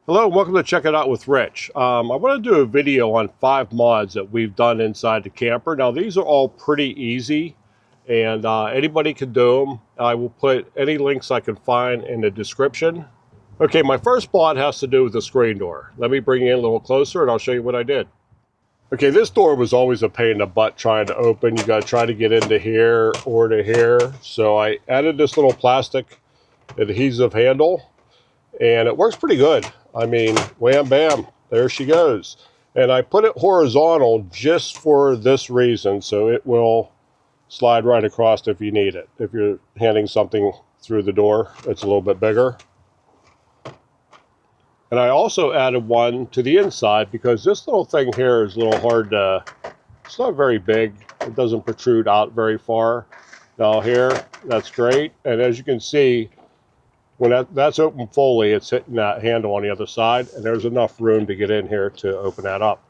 Hello, and welcome to Check It Out with Rich. I want to do a video on 5 mods that we've done inside the camper. Now, these are all pretty easy, and anybody can do them. I will put any links I can find in the description. Okay, my first mod has to do with the screen door. Let me bring you in a little closer, and I'll show you what I did. Okay, this door was always a pain in the butt trying to open. You got to try to get into here or to here. So I added this little plastic adhesive handle, and it works pretty good. I mean, wham bam, there she goes. And I put it horizontal just for this reason, so it will slide right across if you need it. If you're handing something through the door, it's a little bit bigger. And I also added one to the inside because this little thing here is a little hard to, it's not very big. It doesn't protrude out very far. Now here, that's great. And as you can see, when that's open fully, it's hitting that handle on the other side, and there's enough room to get in here to open that up.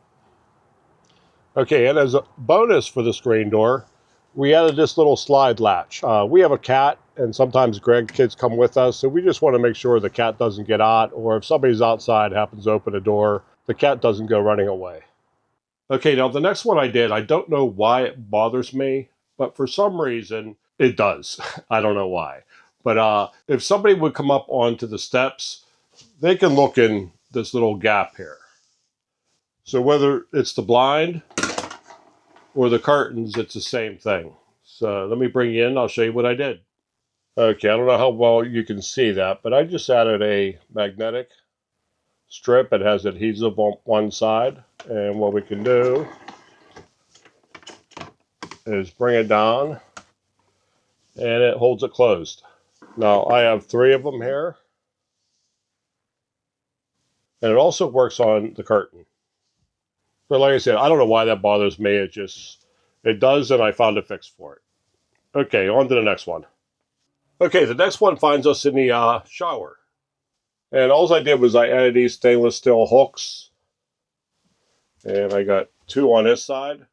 Okay, and as a bonus for the screen door, we added this little slide latch. We have a cat, and sometimes kids come with us, so we just want to make sure the cat doesn't get out, or if somebody's outside happens to open a door, the cat doesn't go running away. Okay, now the next one I did, I don't know why it bothers me, but for some reason, it does. I don't know why. But if somebody would come up onto the steps, they can look in this little gap here. So whether it's the blind or the curtains, it's the same thing. So let me bring you in. I'll show you what I did. Okay, I don't know how well you can see that, but I just added a magnetic strip. It has adhesive on one side. And what we can do is bring it down, and it holds it closed. Now, I have 3 of them here, and it also works on the curtain. But like I said, I don't know why that bothers me. It does, and I found a fix for it. Okay, on to the next one. Okay, the next one finds us in the shower. And all I did was I added these stainless steel hooks, and I got 2 on this side.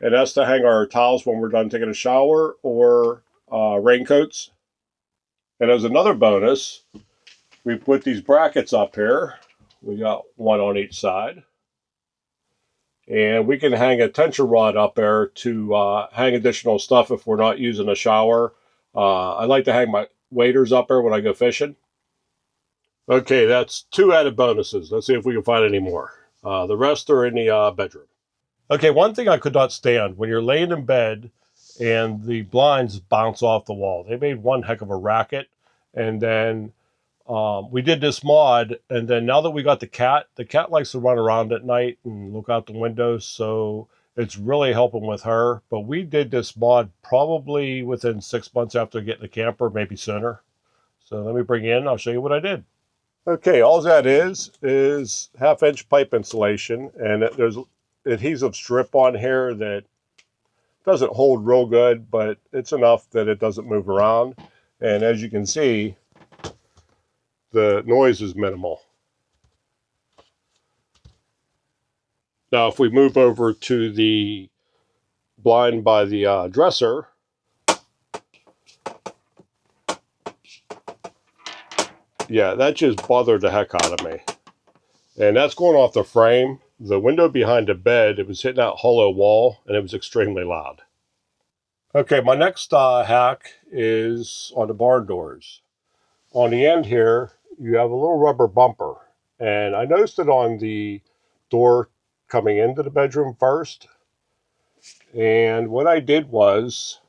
And that's to hang our towels when we're done taking a shower, or raincoats. And as another bonus, we put these brackets up here. We got 1 on each side. And we can hang a tension rod up there to hang additional stuff if we're not using a shower. I like to hang my waders up there when I go fishing. Okay, that's 2 added bonuses. Let's see if we can find any more. The rest are in the bedroom. Okay, one thing I could not stand, when you're laying in bed and the blinds bounce off the wall. They made one heck of a racket. And then we did this mod, and then now that we got the cat likes to run around at night and look out the windows, so it's really helping with her. But we did this mod probably within 6 months after getting the camper, maybe sooner. So let me bring you in, I'll show you what I did. Okay, all that is 1/2-inch pipe insulation, and there's adhesive strip on here that doesn't hold real good, but it's enough that it doesn't move around. And as you can see, the noise is minimal. Now, if we move over to the blind by the dresser, yeah, that just bothered the heck out of me. And that's going off the frame. The window behind the bed, it was hitting that hollow wall, and it was extremely loud. Okay, my next hack is on the barn doors. On the end here, you have a little rubber bumper. And I noticed it on the door coming into the bedroom first. And what I did was,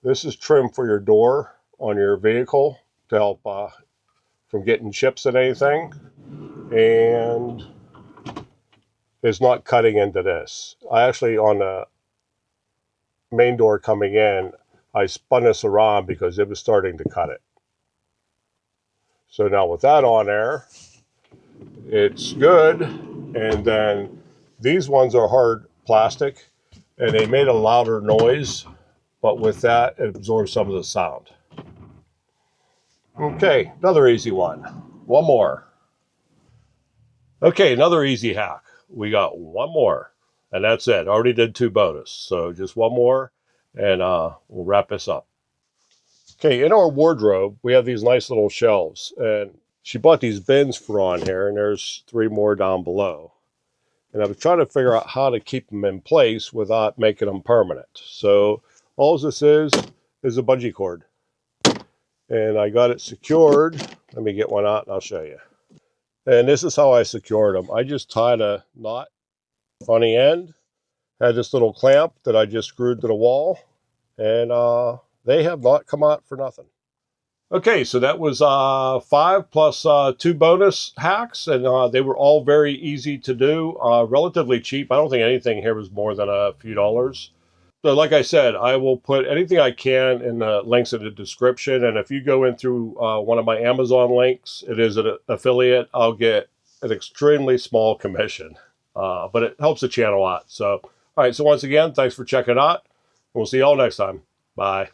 this is trim for your door on your vehicle to help from getting chips and anything. And it's not cutting into this. I actually, on the main door coming in, I spun this around because it was starting to cut it. So now with that on there, it's good. And then these ones are hard plastic, and they made a louder noise, but with that, it absorbs some of the sound. Okay, another easy one. One more. Okay, another easy hack. We got one more, and that's it. I already did 2 bonus, so just one more, and we'll wrap this up. Okay, in our wardrobe, we have these nice little shelves, and she bought these bins for on here, and there's 3 more down below. And I was trying to figure out how to keep them in place without making them permanent. So all this is a bungee cord. And I got it secured. Let me get one out and I'll show you. And this is how I secured them. I just tied a knot on the end, had this little clamp that I just screwed to the wall, and they have not come out for nothing. Okay, so that was 5 plus 2 bonus hacks, and they were all very easy to do, relatively cheap. I don't think anything here was more than a few dollars. So like I said, I will put anything I can in the links in the description, and if you go in through one of my Amazon links, it is an affiliate, I'll get an extremely small commission, but it helps the channel out. So, all right, so once again, thanks for checking out, and we'll see y'all next time. Bye.